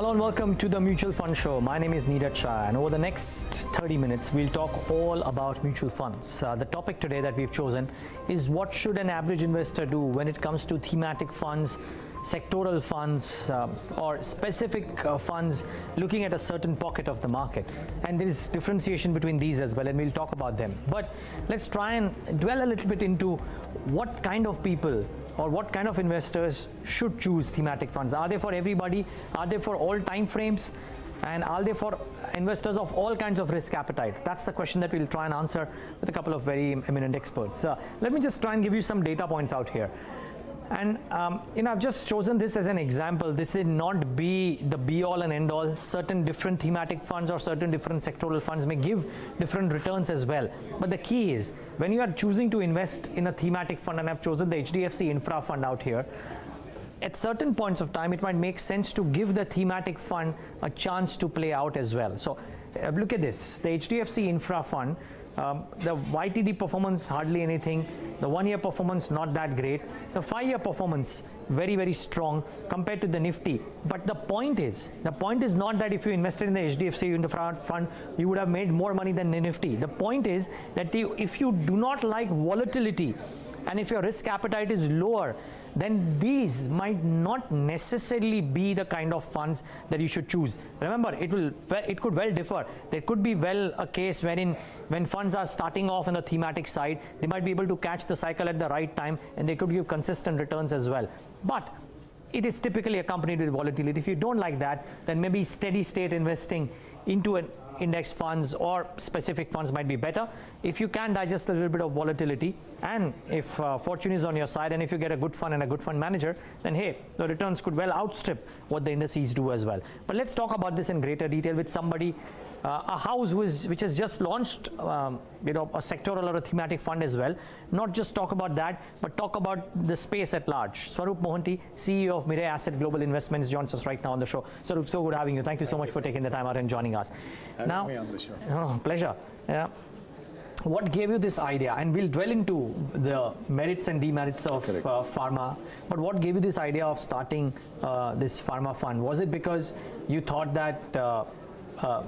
Hello and welcome to the Mutual Fund Show. My name is Neeraj Shah, and over the next 30 minutes, we'll talk all about mutual funds. The topic today that we've chosen is what should an average investor do when it comes to thematic funds, sectoral funds, or specific funds looking at a certain pocket of the market. And there is differentiation between these as well, and we'll talk about them. But let's try and dwell a little bit into what kind of people or what kind of investors should choose thematic funds. Are they for everybody? Are they for all time frames? And are they for investors of all kinds of risk appetite? That's the question that we'll try and answer with a couple of very eminent experts. Let me just try and give you some data points out here. And I've just chosen this as an example. This will not be the be-all and end-all. Certain different thematic funds or certain different sectoral funds may give different returns as well. But the key is, when you are choosing to invest in a thematic fund, and I've chosen the HDFC Infra Fund out here, at certain points of time, it might make sense to give the thematic fund a chance to play out as well. So look at this, the HDFC Infra Fund. The YTD performance hardly anything, the 1 year performance not that great, the 5 year performance very, very strong compared to the Nifty. But the point is not that if you invested in the HDFC Infra Fund, you would have made more money than the Nifty. The point is that if you do not like volatility, and if your risk appetite is lower, then these might not necessarily be the kind of funds that you should choose. Remember, it could well differ. There could be a case wherein when funds are starting off on the thematic side, they might be able to catch the cycle at the right time, and they could give consistent returns as well. But it is typically accompanied with volatility. If you don't like that, then maybe steady state investing into an index funds or specific funds might be better. If you can digest a little bit of volatility, and if fortune is on your side, and if you get a good fund and a good fund manager, then hey, the returns could well outstrip what the indices do as well. But let's talk about this in greater detail with somebody, a house which has just launched a sectoral or a thematic fund as well. Not just talk about that, but talk about the space at large. Swarup Mohanty, CEO of Mirae Asset Global Investments, joins us right now on the show. Swarup, so good having you. Thank you so much for taking the time out and joining us. Having me on the show. Oh, pleasure. Yeah. What gave you this idea? And we'll dwell into the merits and demerits of pharma. But what gave you this idea of starting this pharma fund? Was it because you thought that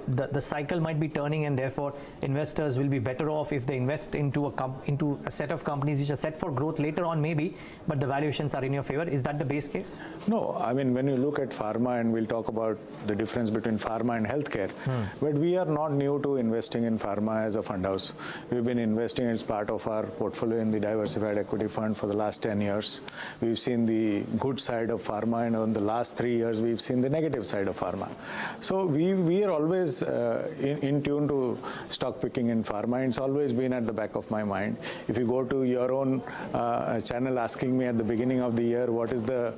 the cycle might be turning, and therefore investors will be better off if they invest into a set of companies which are set for growth later on maybe, but the valuations are in your favor? Is that the base case? No, I mean, when you look at pharma, and we'll talk about the difference between pharma and healthcare, but we are not new to investing in pharma as a fund house. We've been investing as part of our portfolio in the diversified equity fund for the last 10 years. We've seen the good side of pharma, and in the last 3 years, we've seen the negative side of pharma. So we are always in tune to stock picking in pharma. It's always been at the back of my mind. If you go to your own channel asking me at the beginning of the year what is the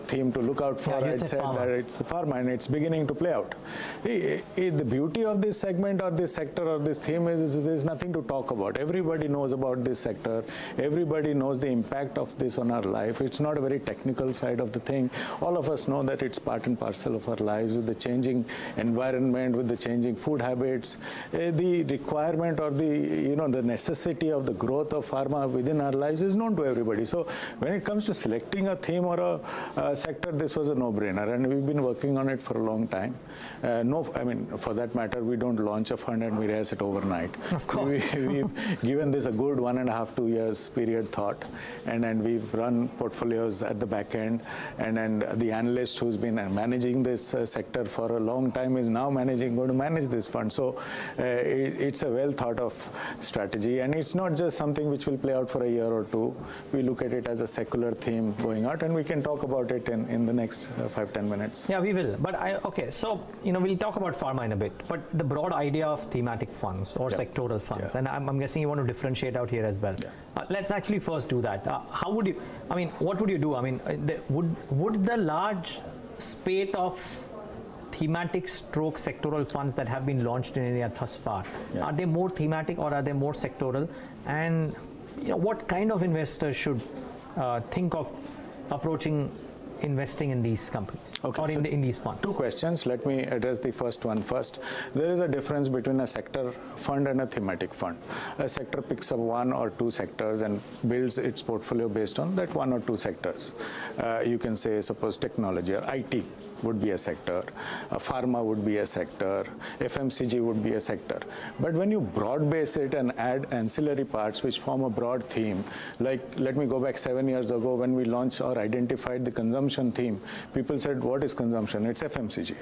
theme to look out for, I'd say that it's the pharma, and it's beginning to play out. The beauty of this segment or this sector or this theme is there's nothing to talk about. Everybody knows about this sector. Everybody knows the impact of this on our life. It's not a very technical side of the thing. All of us know that it's part and parcel of our lives with the changing environment, with the changing food habits, the requirement or the necessity of the growth of pharma within our lives is known to everybody. So when it comes to selecting a theme or a sector, this was a no-brainer, and we've been working on it for a long time. I mean, for that matter, we don't launch a fund at Mirae Asset overnight. Of course. We've given this a good 1.5 to 2 years period thought, and we've run portfolios at the back end, and the analyst who's been managing this sector for a long time is now going to manage this fund. So it's a well thought of strategy, and it's not just something which will play out for a year or two. We look at it as a secular theme going out, and we can talk about it in the next 5-10 minutes. Yeah, we will. But okay, so we'll talk about pharma in a bit, but the broad idea of thematic funds or sectoral funds, and I'm guessing you want to differentiate out here as well. Let's actually first do that. How would you, what would you do? Would the large spate of thematic stroke sectoral funds that have been launched in India thus far, are they more thematic or are they more sectoral? And what kind of investors should think of approaching investing in these companies or in these funds? Two questions. Let me address the first one first. There is a difference between a sector fund and a thematic fund. A sector picks up 1 or 2 sectors and builds its portfolio based on that 1 or 2 sectors. You can say, suppose technology or IT. would be a sector, pharma would be a sector, FMCG would be a sector. But when you broad base it and add ancillary parts which form a broad theme, like let me go back 7 years ago when we launched or identified the consumption theme, people said, what is consumption? It's FMCG.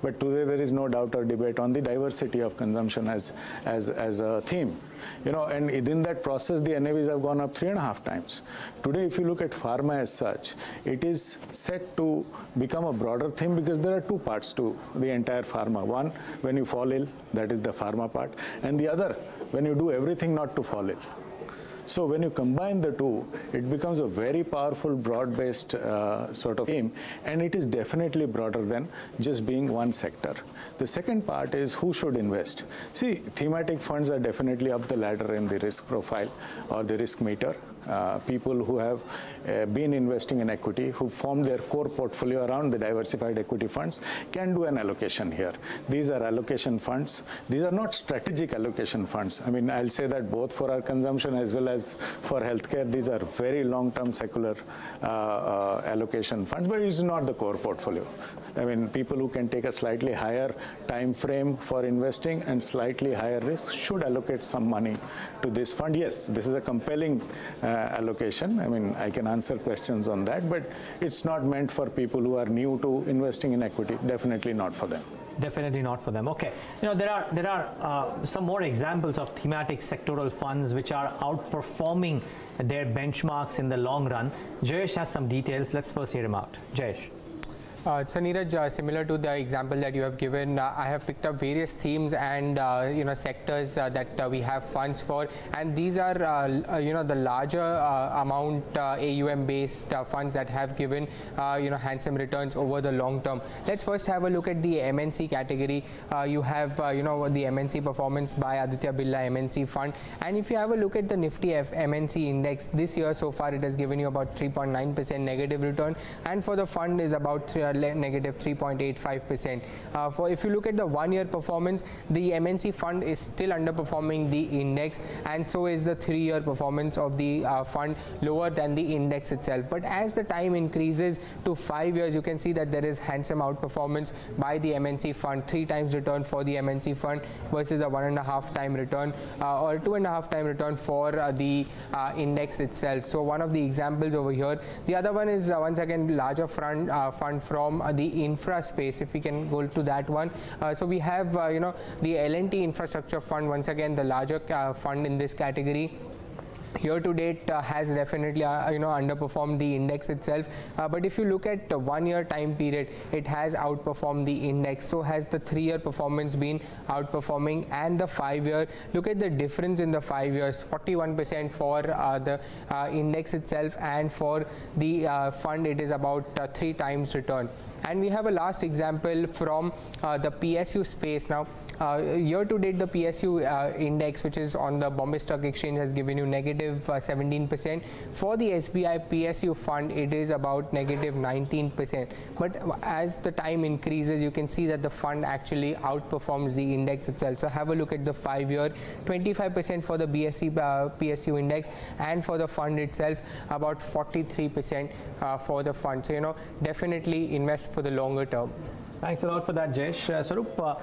But today there is no doubt or debate on the diversity of consumption as a theme. You know, and within that process, the NAVs have gone up 3.5 times. Today, if you look at pharma as such, it is set to become a broader theme because there are two parts to the entire pharma. One, when you fall ill, that is the pharma part. And the other, when you do everything not to fall ill. So when you combine the two, it becomes a very powerful, broad-based sort of theme, and it is definitely broader than just being one sector. The second part is who should invest. See, thematic funds are definitely up the ladder in the risk profile or the risk meter. People who have been investing in equity, who form their core portfolio around the diversified equity funds, can do an allocation here. These are allocation funds. These are not strategic allocation funds. I mean, I'll say that both for our consumption as well as for healthcare, these are very long-term secular allocation funds, but it's not the core portfolio. I mean, people who can take a slightly higher time frame for investing and slightly higher risk should allocate some money to this fund. Yes, this is a compelling allocation. I mean, I can answer questions on that, but it's not meant for people who are new to investing in equity. Definitely not for them. Definitely not for them. Okay. You know, there are some more examples of thematic sectoral funds which are outperforming their benchmarks in the long run. Jayesh has some details. Let's first hear him out. Jayesh. So Neeraj, similar to the example that you have given, I have picked up various themes and sectors that we have funds for, and these are the larger amount AUM based funds that have given handsome returns over the long term. Let's first have a look at the MNC category. You have the Mnc Performance by Aditya Birla MNC fund, and if you have a look at the Nifty MNC index this year so far, it has given you about 3.9% negative return, and for the fund is about negative 3.85%. If you look at the 1 year performance, the MNC fund is still underperforming the index, and so is the 3 year performance of the fund, lower than the index itself. But as the time increases to 5 years, you can see that there is handsome outperformance by the MNC fund, 3 times return for the MNC fund versus a 1.5 time return or 2.5 time return for the index itself. So one of the examples over here. The other one is once again larger fund from the infra space. If we can go to that one, so we have the L&T infrastructure fund, once again the larger fund in this category. Year to date has definitely underperformed the index itself, but if you look at the 1 year time period, it has outperformed the index. So has the 3 year performance been outperforming, and the 5 year. Look at the difference in the 5 years, 41% for the index itself, and for the fund it is about 3 times return. And we have a last example from the PSU space. Now year to date, the PSU index, which is on the Bombay Stock Exchange, has given you negative 17%. For the SBI PSU fund, it is about negative 19%. But as the time increases, you can see that the fund actually outperforms the index itself. So have a look at the 5 year, 25% for the PSU index, and for the fund itself about 43% for the fund. So definitely invest for the longer term. Thanks a lot for that, Jayesh. Swarup,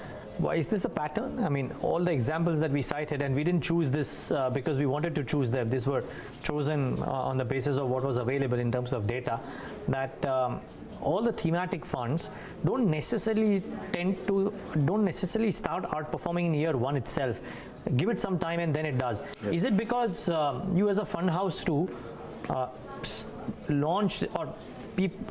is this a pattern? I mean, all the examples that we cited, and we didn't choose this because we wanted to choose them. These were chosen on the basis of what was available in terms of data, that all the thematic funds don't necessarily start outperforming in year one itself. Give it some time and then it does. Yes. Is it because you as a fund house too launched,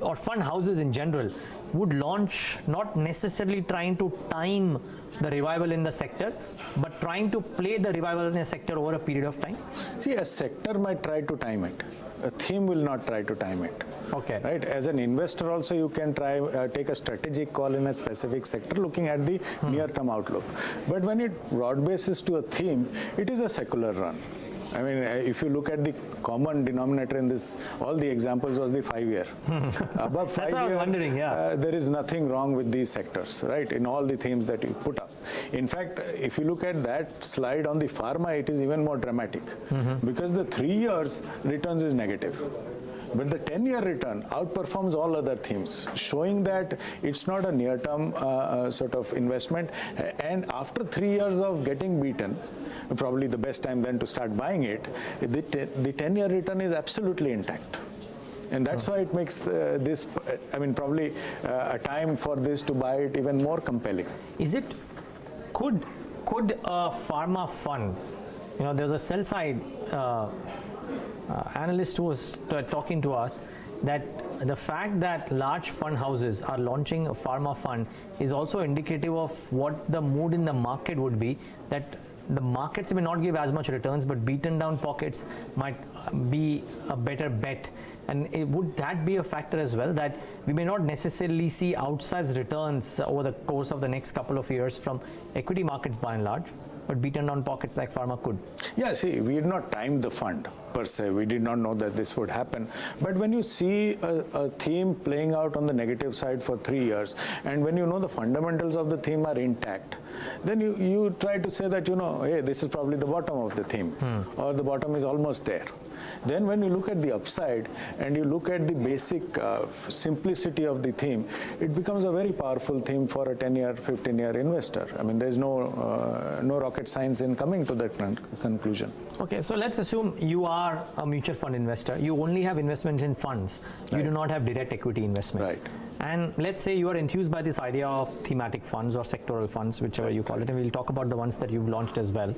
or fund houses in general would launch not necessarily trying to time the revival in the sector, but trying to play the revival in a sector over a period of time? See, a sector might try to time it. A theme will not try to time it. Okay. Right? As an investor also, you can try take a strategic call in a specific sector looking at the near-term outlook. But when it broad bases to a theme, it is a secular run. I mean, if you look at the common denominator in this, all the examples was the 5 year. Above 5 That's what I was wondering, yeah. There is nothing wrong with these sectors, right, in all the themes that you put up. In fact, if you look at that slide on the pharma, it is even more dramatic because the 3 years returns is negative. but the 10-year return outperforms all other themes, showing that it's not a near-term sort of investment. And after 3 years of getting beaten, probably the best time then to start buying it, the 10-year return is absolutely intact. And that's why it makes this, I mean, probably a time for this to buy it even more compelling. Is it, could a pharma fund, you know, there's a sell side analyst who was talking to us that the fact that large fund houses are launching a pharma fund is also indicative of what the mood in the market would be, that the markets may not give as much returns, but beaten down pockets might be a better bet. And would that be a factor as well, that we may not necessarily see outsized returns over the course of the next couple of years from equity markets by and large, but beaten down pockets like pharma could? Yeah, see, we did not time the fund per se. We did not know that this would happen. But when you see a theme playing out on the negative side for 3 years, and when you know the fundamentals of the theme are intact, then you try to say that, you know, hey, this is probably the bottom of the theme, or the bottom is almost there. Then when you look at the upside and you look at the basic simplicity of the theme, it becomes a very powerful theme for a 10-year, 15-year investor. I mean, there's no rocket science in coming to that conclusion. Okay, so let's assume you are a mutual fund investor. You only have investments in funds. You do not have direct equity investments. Right. And let's say you are enthused by this idea of thematic funds or sectoral funds, whichever you call it, and we'll talk about the ones that you've launched as well.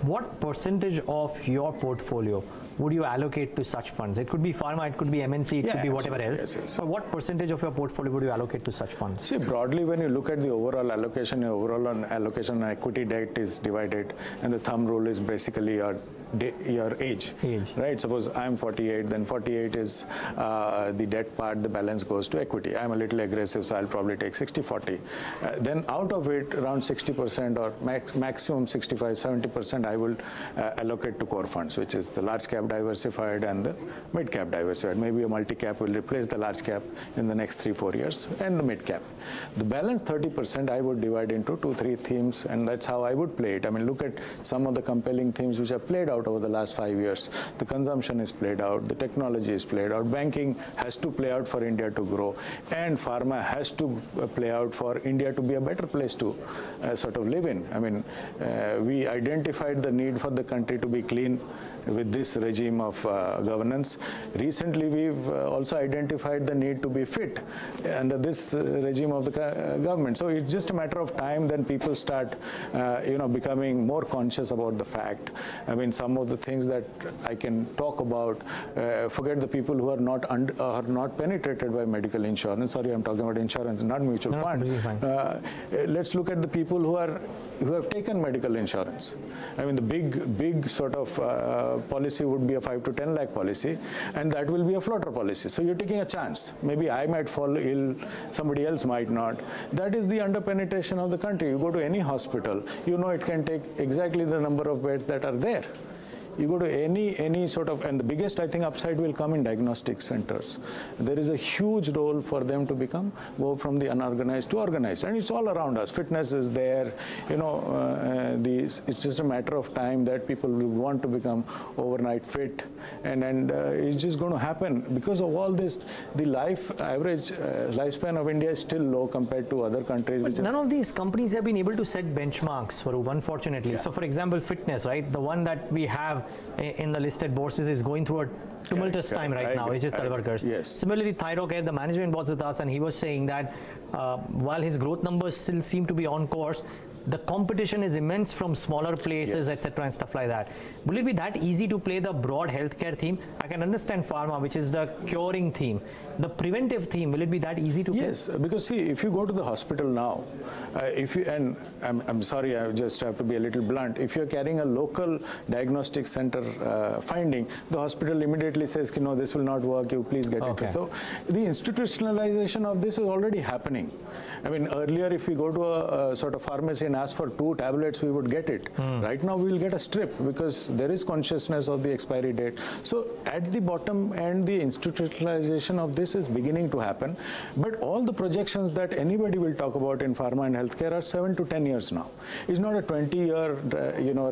What percentage of your portfolio would you allocate to such funds? It could be pharma, it could be MNC, it could be whatever else. Yes, yes. So what percentage of your portfolio would you allocate to such funds? See, broadly, when you look at the overall allocation, allocation on equity debt is divided, and the thumb rule is basically your age, right? Suppose I'm 48, then 48 is the debt part, the balance goes to equity. I'm a little aggressive, so I'll probably take 60-40. Then out of it, around 60% or maximum 65-70% I will allocate to core funds, which is the large cap diversified and the mid cap diversified. Maybe a multi cap will replace the large cap in the next 3-4 years, and the mid cap. The balance 30% I would divide into 2-3 themes, and that's how I would play it. I mean, look at some of the compelling themes which have played out over the last 5 years. The consumption is played out, the technology is played out, banking has to play out for India to grow, and pharma has to play out for India to be a better place to sort of live in. I mean, we identified the need for the country to be clean with this regime of governance. Recently, we've also identified the need to be fit under this regime of the government. So it's just a matter of time then people start, becoming more conscious about the fact. I mean, some of the things that I can talk about, forget the people who are not penetrated by medical insurance. Sorry, I'm talking about insurance, not mutual fund. Let's look at the people who have taken medical insurance. I mean, the big sort of policy would be a 5 to 10 lakh policy, and that will be a floater policy. So you're taking a chance. Maybe I might fall ill, somebody else might not. That is the under-penetration of the country. You go to any hospital, you know it can take exactly the number of beds that are there. You go to any sort of, and the biggest, I think, upside will come in diagnostic centers. There is a huge role for them to go from the unorganized to organized, and it's all around us. Fitness is there, it's just a matter of time that people will want to become overnight fit, and it's just going to happen because of all this. The average lifespan of India is still low compared to other countries. But none of these companies have been able to set benchmarks, Swarup, unfortunately. Yeah. So, for example, fitness, right? The one that we have in the listed bourses is going through a tumultuous time right now, which is Talwarkers. Yes. Similarly, Thyrocare, the management was with us, and he was saying that while his growth numbers still seem to be on course, the competition is immense from smaller places, etc., and stuff like that. Will it be that easy to play the broad healthcare theme? I can understand pharma, which is the curing theme. The preventive theme, will it be that easy to play? Yes, because see, if you go to the hospital now, and I'm sorry, I just have to be a little blunt, if you're carrying a local diagnostic center finding, the hospital immediately says, no, this will not work, you please get it. So the institutionalization of this is already happening. I mean, earlier if we go to a sort of pharmacy and ask for 2 tablets, we would get it. Right now we will get a strip because there is consciousness of the expiry date. So at the bottom end, the institutionalization of this this is beginning to happen. But all the projections that anybody will talk about in pharma and healthcare are 7 to 10 years now. It's not a 20-year,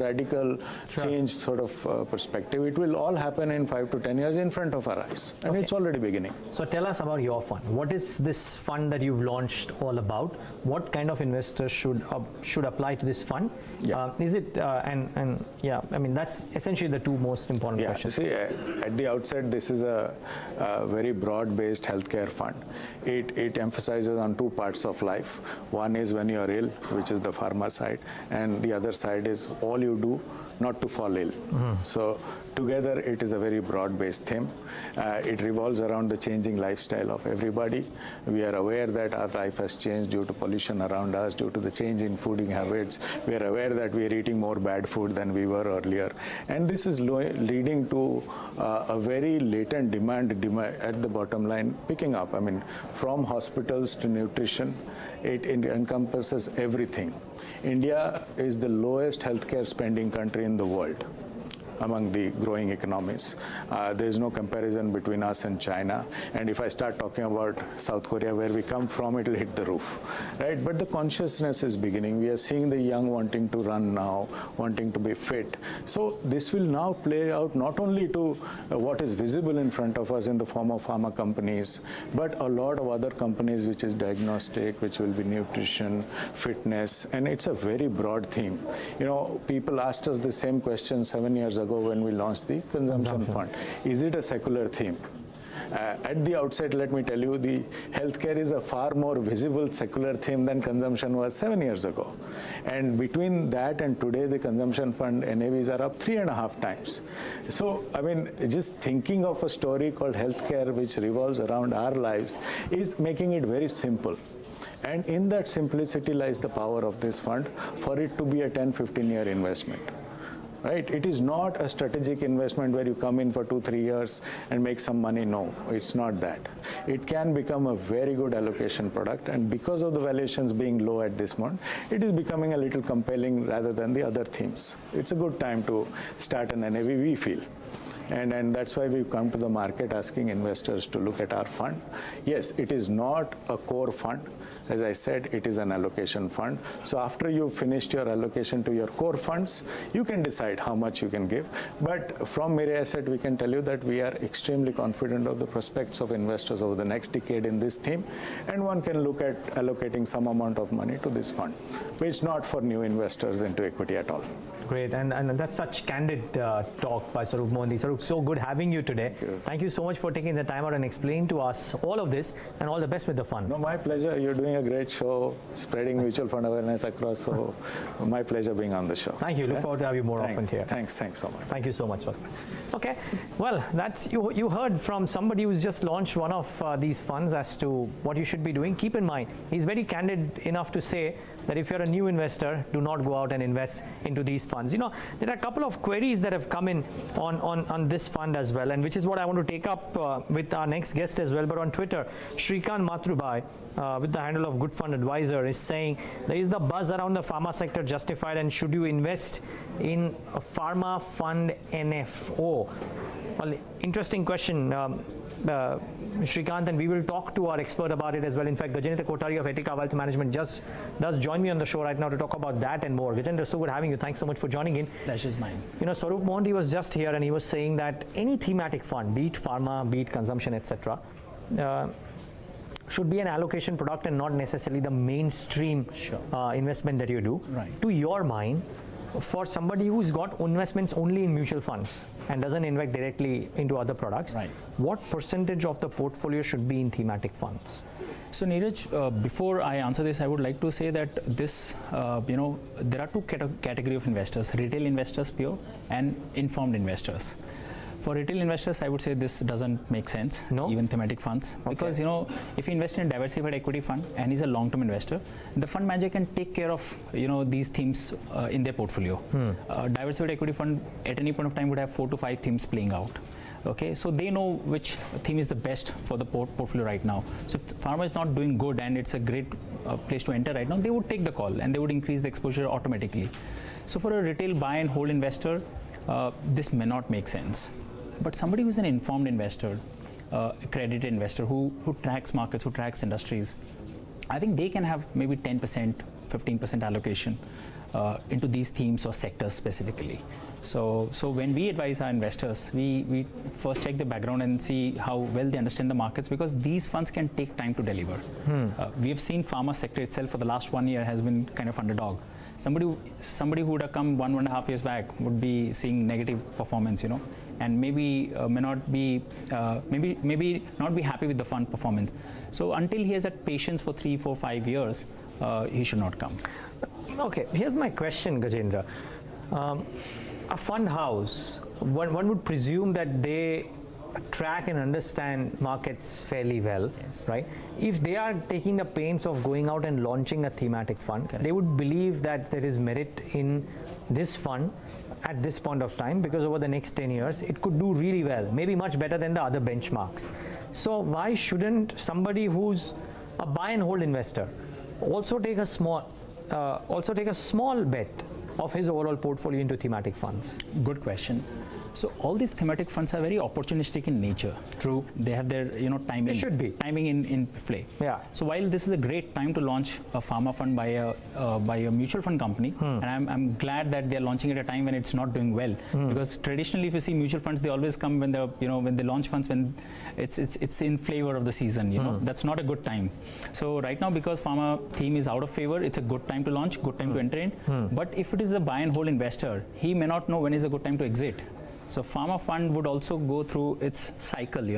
radical change sort of perspective. It will all happen in 5 to 10 years in front of our eyes, and it's already beginning. So tell us about your fund. What is this fund that you've launched all about? What kind of investors should apply to this fund? Yeah. Is it that's essentially the two most important questions. See, at the outset, this is a very broad-based healthcare fund. It emphasizes on two parts of life. One is when you're ill, which is the pharma side, and the other side is all you do not to fall ill. So together, it is a very broad-based theme. It revolves around the changing lifestyle of everybody. We are aware that our life has changed due to pollution around us, due to the change in fooding habits. We are aware that we are eating more bad food than we were earlier. And this is leading to a very latent demand at the bottom line picking up. I mean, from hospitals to nutrition, it encompasses everything. India is the lowest healthcare spending country in the world among the growing economies. There is no comparison between us and China. And if I start talking about South Korea, where we come from, it will hit the roof, right? But the consciousness is beginning. We are seeing the young wanting to run now, wanting to be fit. So this will now play out not only to what is visible in front of us in the form of pharma companies, but a lot of other companies, which is diagnostic, which will be nutrition, fitness, and it's a very broad theme. People asked us the same question 7 years ago when we launched the consumption fund. Is it a secular theme? At the outset, let me tell you, the healthcare is a far more visible secular theme than consumption was 7 years ago. And between that and today, the consumption fund NAVs are up 3.5 times. So, I mean, just thinking of a story called healthcare, which revolves around our lives, is making it very simple. And in that simplicity lies the power of this fund for it to be a 10-15-year investment. Right? It is not a strategic investment where you come in for 2-3 years and make some money. No, it's not that. It can become a very good allocation product, and because of the valuations being low at this moment, it is becoming a little compelling rather than the other themes. It's a good time to start an NAV, we feel. And that's why we've come to the market asking investors to look at our fund. Yes, it is not a core fund. As I said, it is an allocation fund. So after you've finished your allocation to your core funds, you can decide how much you can give. But from Mirae Asset, we can tell you that we are extremely confident of the prospects of investors over the next decade in this theme. And one can look at allocating some amount of money to this fund, which is not for new investors into equity at all. Great, and that's such candid talk by Swarup Mohanty. Swarup, so good having you today. Thank you so much for taking the time out and explaining to us all of this, and all the best with the fund. No, my pleasure. You're doing a great show, spreading mutual fund awareness across, so my pleasure being on the show. Thank you. Look forward to have you more often here. Thanks so much. Thank you so much. Okay, well, that's you heard from somebody who's just launched one of these funds as to what you should be doing. Keep in mind, he's very candid enough to say that if you're a new investor, do not go out and invest into these funds. There are a couple of queries that have come in on this fund as well, and which is what I want to take up with our next guest as well. But on Twitter, Shrikant Matrubai, with the handle of Good Fund Advisor, is saying, there is the buzz around the pharma sector justified, and should you invest in a pharma fund NFO? Well, interesting question, Shrikant, and we will talk to our expert about it as well. In fact, Gajendra Kothari of Etica Wealth Management just does join me on the show right now to talk about that and more. Gajendra, so good having you. Thanks so much for joining in. Pleasure's mine. Swarup Mohanty was just here, and he was saying that any thematic fund, be it pharma, be it consumption, etc., should be an allocation product and not necessarily the mainstream investment that you do. Right. To your mind, for somebody who's got investments only in mutual funds and doesn't invest directly into other products, right, what percentage of the portfolio should be in thematic funds? So Neeraj, before I answer this, I would like to say that this, there are two categories of investors: retail investors pure and informed investors. For retail investors, I would say this doesn't make sense, even thematic funds, because if you invest in a diversified equity fund and he's a long-term investor, the fund manager can take care of these themes in their portfolio. Diversified equity fund at any point of time would have 4 to 5 themes playing out. Okay, so they know which theme is the best for the portfolio right now. So if the pharma is not doing good and it's a great place to enter right now, they would take the call and they would increase the exposure automatically. So for a retail buy and hold investor, this may not make sense. But somebody who's an informed investor, accredited investor who tracks markets, who tracks industries, I think they can have maybe 10%, 15% allocation into these themes or sectors specifically. So when we advise our investors, we first check the background and see how well they understand the markets, because these funds can take time to deliver. We have seen pharma sector itself for the last 1 year has been kind of underdog. Somebody who would have come 1.5 years back would be seeing negative performance, and maybe may not be maybe not be happy with the fund performance. So until he has that patience for 3, 4, 5 years, he should not come. Okay, here's my question, Gajendra. A fund house, one would presume that they track and understand markets fairly well, yes, right? If they are taking the pains of going out and launching a thematic fund, correct, they would believe that there is merit in this fund at this point of time, because over the next 10 years, it could do really well, maybe much better than the other benchmarks. So why shouldn't somebody who's a buy and hold investor also take a small bet of his overall portfolio into thematic funds? Good question. So all these thematic funds are very opportunistic in nature. True. They have their timing. They should be. Timing in play. Yeah. So while this is a great time to launch a pharma fund by a mutual fund company, and I'm glad that they're launching at a time when it's not doing well, because traditionally if you see mutual funds, they always come when when they launch funds when it's in flavor of the season. That's not a good time. So right now, because pharma theme is out of favor, it's a good time to launch, good time to enter in. But if it is a buy and hold investor, he may not know when is a good time to exit. So pharma fund would also go through its cycle,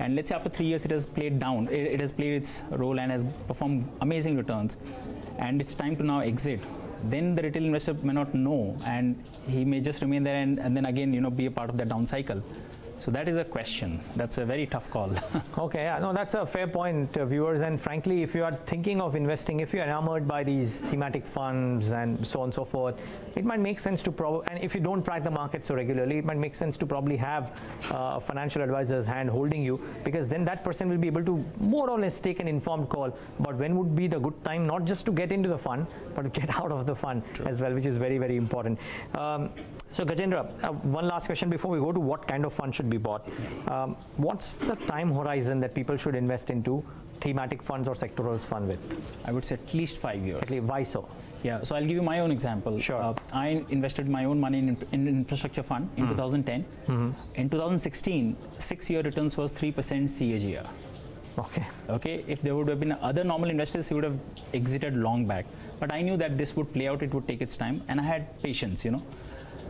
and let's say after 3 years it has played down, it has played its role and has performed amazing returns, and it's time to now exit. Then the retail investor may not know, and he may just remain there and then again, be a part of that down cycle. So that is a question. That's a very tough call. Okay, yeah, no, that's a fair point, viewers. And frankly, if you are thinking of investing, if you're enamored by these thematic funds and so on and so forth, it might make sense to and if you don't track the market so regularly, it might make sense to probably have a financial advisor's hand holding you, because then that person will be able to more or less take an informed call about when would be the good time, not just to get into the fund, but to get out of the fund as well, which is very, very important. So Gajendra, one last question before we go to what kind of fund should be bought. What's the time horizon that people should invest into thematic funds or sectorals fund with? I would say at least 5 years. At least, why so? Yeah, so I'll give you my own example. Sure. I invested my own money in infrastructure fund in 2010. In 2016, 6-year returns was 3% CAGR. Okay. If there would have been other normal investors, he would have exited long back. But I knew that this would play out, it would take its time, and I had patience,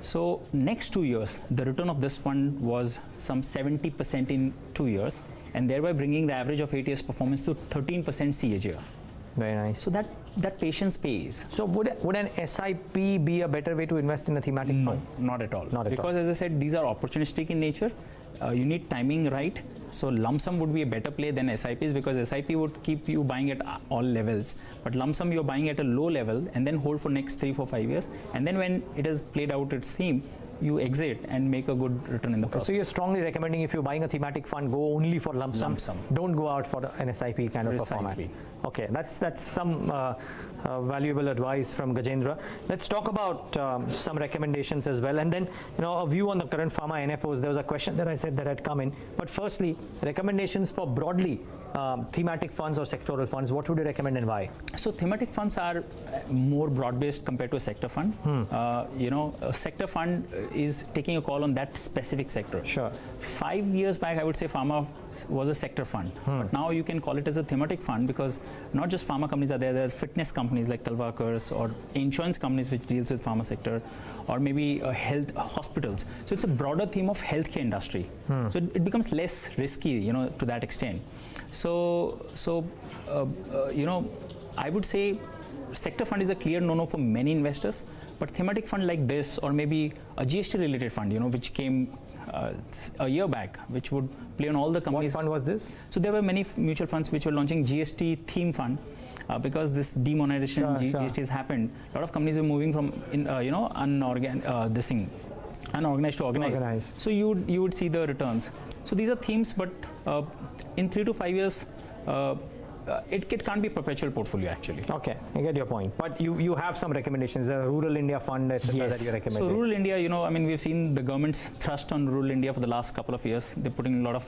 So next 2 years, the return of this fund was some 70% in 2 years, and thereby bringing the average of 8 years performance to 13% CAGR. Very nice. So that patience pays. So would an SIP be a better way to invest in a thematic fund? No, not at all. Because as I said, these are opportunistic in nature. You need timing right. So lump sum would be a better play than SIPs, because SIP would keep you buying at all levels. But lump sum, you're buying at a low level and then hold for next 3, 4, 5 years. And then when it has played out its theme, you exit and make a good return in the process. So you're strongly recommending, if you're buying a thematic fund, go only for lump sum. Don't go out for an SIP kind of a format. Okay, that's some valuable advice from Gajendra. Let's talk about some recommendations as well, and then a view on the current pharma NFOs. There was a question that I said that had come in, but firstly, recommendations for broadly thematic funds or sectoral funds. What would you recommend and why? So thematic funds are more broad-based compared to a sector fund. A sector fund is taking a call on that specific sector. Sure. 5 years back, I would say pharma was a sector fund. But now you can call it as a thematic fund, because not just pharma companies are there. There are fitness companies like Talwakers, or insurance companies which deals with pharma sector, or maybe health hospitals. So it's a broader theme of healthcare industry. So it becomes less risky, to that extent. So I would say sector fund is a clear no-no for many investors, but thematic fund like this, or maybe a GST-related fund, which came a year back, which would play on all the companies. What fund was this? So there were many mutual funds which were launching GST theme fund, because this demonetization GST has happened. A lot of companies are moving from unorganized to organized. So you would see the returns. So these are themes, but in 3 to 5 years, it can't be perpetual portfolio actually. Okay, I get your point. But you have some recommendations, a Rural India Fund, etc. that you recommend. So Rural India, I mean, we've seen the government's thrust on Rural India for the last couple of years. They're putting a lot of,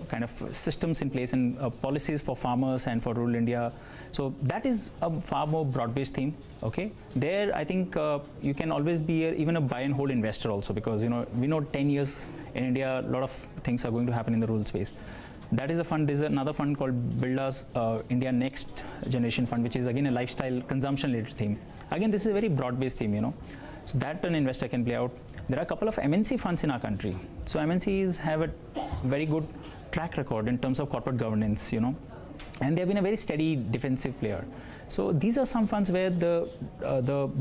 kind of systems in place and policies for farmers and for Rural India. So that is a far more broad-based theme. Okay, there I think you can always be even a buy and hold investor also, because we know 10 years in India, a lot of things are going to happen in the rural space. That is a fund. There's another fund called Birla's India Next Generation Fund, which is again a lifestyle consumption-related theme. Again, this is a very broad-based theme, So that an investor can play out. There are a couple of MNC funds in our country. So MNCs have a very good track record in terms of corporate governance, and they've been a very steady defensive player. So these are some funds where the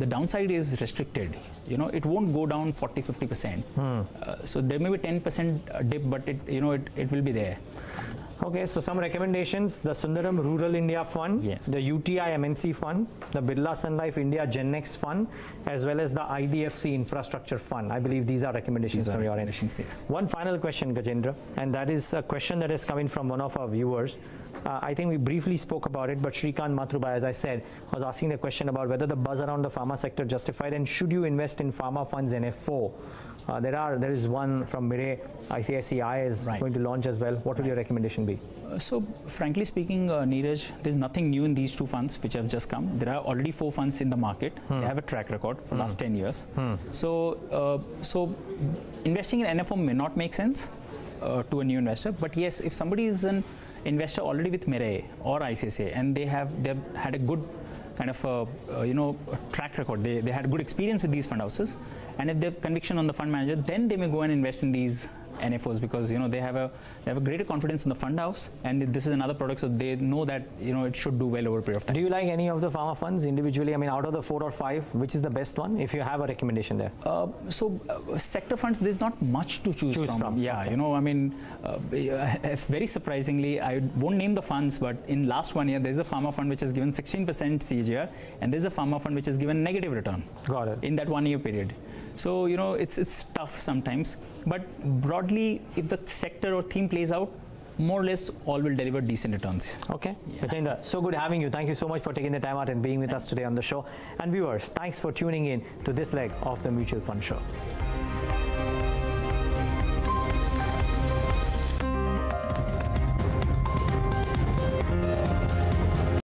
downside is restricted. It won't go down 40-50%. So there may be 10% dip, but it will be there. Okay, so some recommendations: the Sundaram Rural India Fund, yes, the UTI MNC Fund, the Birla Sun Life India Gen Next Fund, as well as the IDFC Infrastructure Fund. I believe these are recommendations from your end. Yes. One final question, Gajendra, and that is a question that is coming from one of our viewers. I think we briefly spoke about it, but Shrikant Matrubai, as I said, was asking the question about whether the buzz around the pharma sector justified, and should you invest in pharma funds NF4? There is one from Mirae, ICICI is going to launch as well. What would your recommendation be? So frankly speaking, Neeraj, there's nothing new in these two funds which have just come. There are already 4 funds in the market. They have a track record for the last 10 years. So investing in NFO may not make sense to a new investor, but yes, if somebody is an investor already with Mera or ICICI and they've had a good kind of track record, they had good experience with these fund houses, and if they have conviction on the fund manager, then they may go and invest in these NFOs, because they have a greater confidence in the fund house, and this is another product, so they know that it should do well over a period of time. Do you like any of the pharma funds individually? I mean, out of the 4 or 5, which is the best one, if you have a recommendation there? Sector funds, there's not much to choose from. Yeah, okay. I mean, very surprisingly, I won't name the funds, but in last 1 year, there's a pharma fund which has given 16% CAGR, and there's a pharma fund which has given negative return. Got it. In that 1 year period. So, it's tough sometimes, but broadly, if the sector or theme plays out, more or less all will deliver decent returns. Okay. Gajendra, so good having you. Thank you so much for taking the time out and being with us today on the show. And viewers, thanks for tuning in to this leg of the Mutual Fund Show.